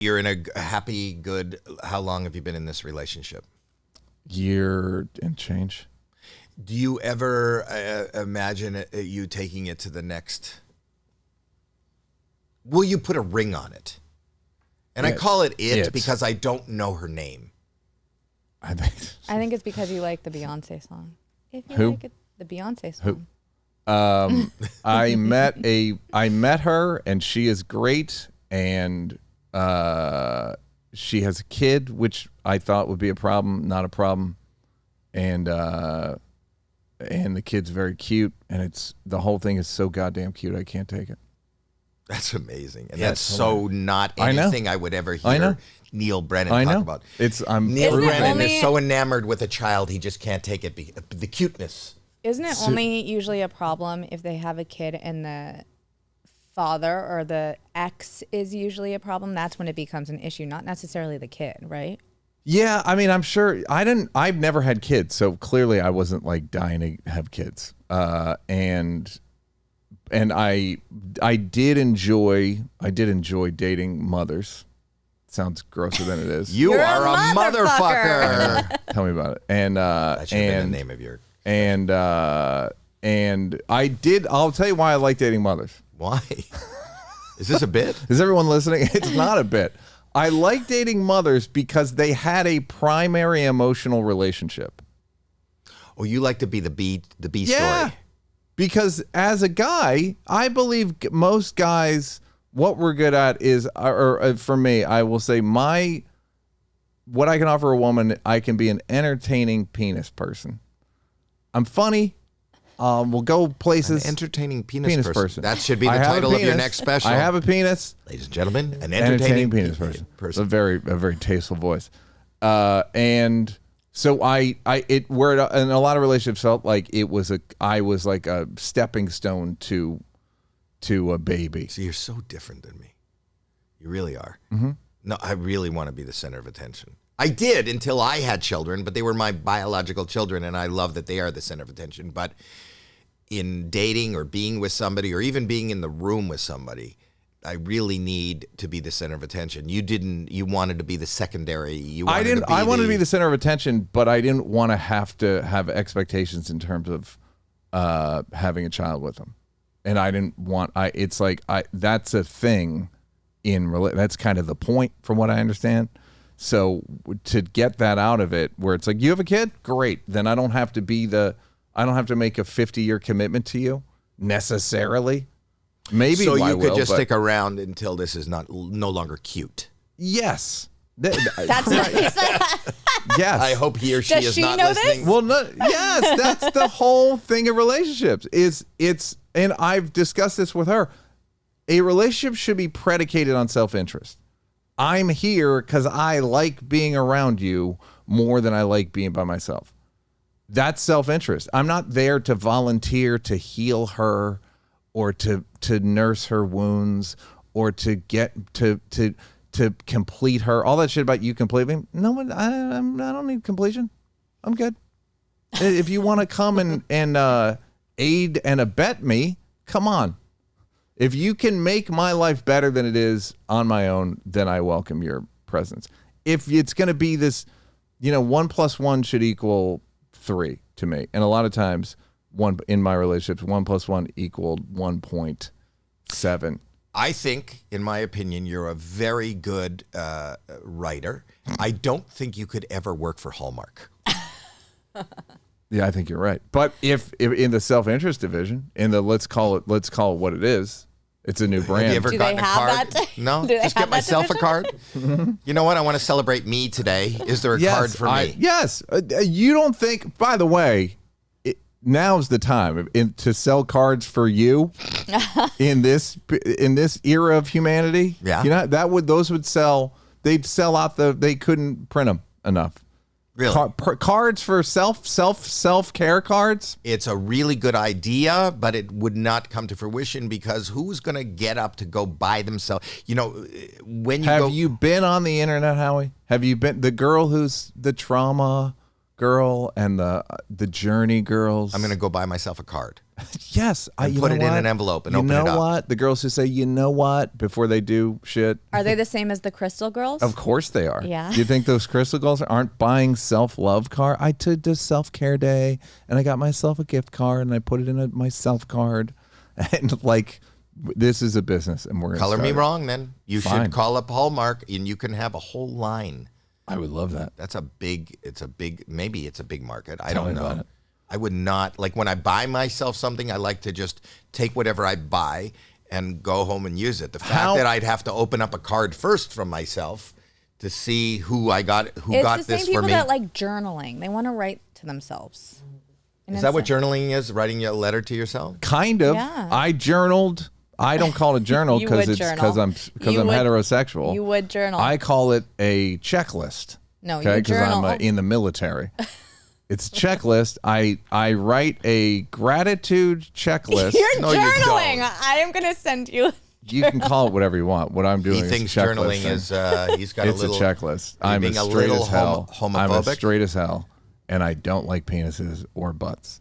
You're in a happy, good. How long have you been in this relationship? Year and change. Do you ever imagine you taking it to the next? Will you put a ring on it? And I call it because I don't know her name. I think it's because you like the Beyonce song. If you like it, the Beyonce song. I met her and she is great, and she has a kid, which I thought would be a problem, not a problem. And the kid's very cute, and the whole thing is so goddamn cute. I can't take it. That's amazing. And that's so not anything I would ever hear Neal Brennan talk about. Neal Brennan is so enamored with a child, he just can't take it. The cuteness. Isn't it only usually a problem if they have a kid and the father or the ex is usually a problem? That's when it becomes an issue, not necessarily the kid, right? Yeah, I mean, I'm sure I've never had kids, so clearly I wasn't like dying to have kids. And I did enjoy dating mothers. Sounds grosser than it is. You're a motherfucker. Tell me about it. And that should have been the name of your. And I'll tell you why I like dating mothers. Why? Is this a bit? Is everyone listening? It's not a bit. I like dating mothers because they had a primary emotional relationship. Oh, you like to be the B story. Because as a guy, I believe most guys, what we're good at is, or for me, I will say what I can offer a woman, I can be an entertaining penis person. I'm funny. We'll go places. An entertaining penis person. That should be the title of your next special. I have a penis. Ladies and gentlemen, an entertaining penis person. A very tasteful voice. And so where in a lot of relationships felt like I was like a stepping stone to a baby. So you're so different than me. You really are. Mm-hmm. No, I really want to be the center of attention. I did until I had children, but they were my biological children, and I love that they are the center of attention. But in dating or being with somebody or even being in the room with somebody, I really need to be the center of attention. You wanted to be the secondary. I wanted to be the center of attention, but I didn't want to have expectations in terms of having a child with them. And I didn't want, that's a thing that's kind of the point from what I understand. So to get that out of it, where it's like, you have a kid? Great. Then I don't have to make a 50-year commitment to you necessarily. Maybe so you could just stick around until this is no longer cute. Yes. That's what he said. Yes. I hope he or she Does is she not know listening. this? Well, no, yes, that's the whole thing of relationships. And I've discussed this with her. A relationship should be predicated on self-interest. I'm here because I like being around you more than I like being by myself. That's self-interest. I'm not there to volunteer to heal her or to nurse her wounds or to get to complete her. All that shit about you completing. No, I don't need completion. I'm good. If you want to come and aid and abet me, come on. If you can make my life better than it is on my own, then I welcome your presence. If it's going to be this, 1 + 1 should equal 3 to me. And a lot of times, in my relationships, 1 + 1 equaled 1.7. I think, in my opinion, you're a very good writer. I don't think you could ever work for Hallmark. Yeah, I think you're right. But if in the self-interest division, in the let's call it what it is, it's a new brand. Have you ever gotten a card? No, just get myself a card. You know what? I want to celebrate me today. Is there a card for me? Yes. You don't think? By the way, now's the time to sell cards for you in this era of humanity. Yeah, those would sell. They'd sell out they couldn't print them enough. Really? Cards for self-care cards? It's a really good idea, but it would not come to fruition because who's going to get up to go buy themselves? Have you been on the internet, Howie? Have you been the girl who's the trauma girl and the Journey girls. I'm going to go buy myself a card. Yes, And put it in an envelope and you open it know up. what? The girls who say, you know what, before they do shit. Are they the same as the Crystal Girls? Of course they are. Yeah. Do you think those crystal girls aren't buying self-love card? I took to self-care day and I got myself a gift card and I put it in my self card. And like, this is a business and we're Color gonna me start it. wrong, then. You Fine. should call up Hallmark and you can have a whole line. I would love that. Maybe it's a big market. I Tell don't me about know. it. I would not, like when I buy myself something, I like to just take whatever I buy and go home and use it. The fact that I'd have to open up a card first from myself to see who got it's this the same for people me. that like journaling. They want to write to themselves. And Is that what it's- journaling is? Writing a letter to yourself? Kind of. Yeah. I journaled. I don't call it journal You because would it's journal. because I'm You would- heterosexual. You would journal. I call it a checklist. No, okay, you because I'm journal. in the military. It's a checklist. I write a gratitude checklist. You're No, you journaling. don't. I am going to send you. You can call it whatever you want. What I'm doing He thinks is a checklist. journaling is, he's got It's a little. a checklist. You're I'm being as a straight little as hell. I'm as homophobic? straight as hell, and I don't like penises or butts.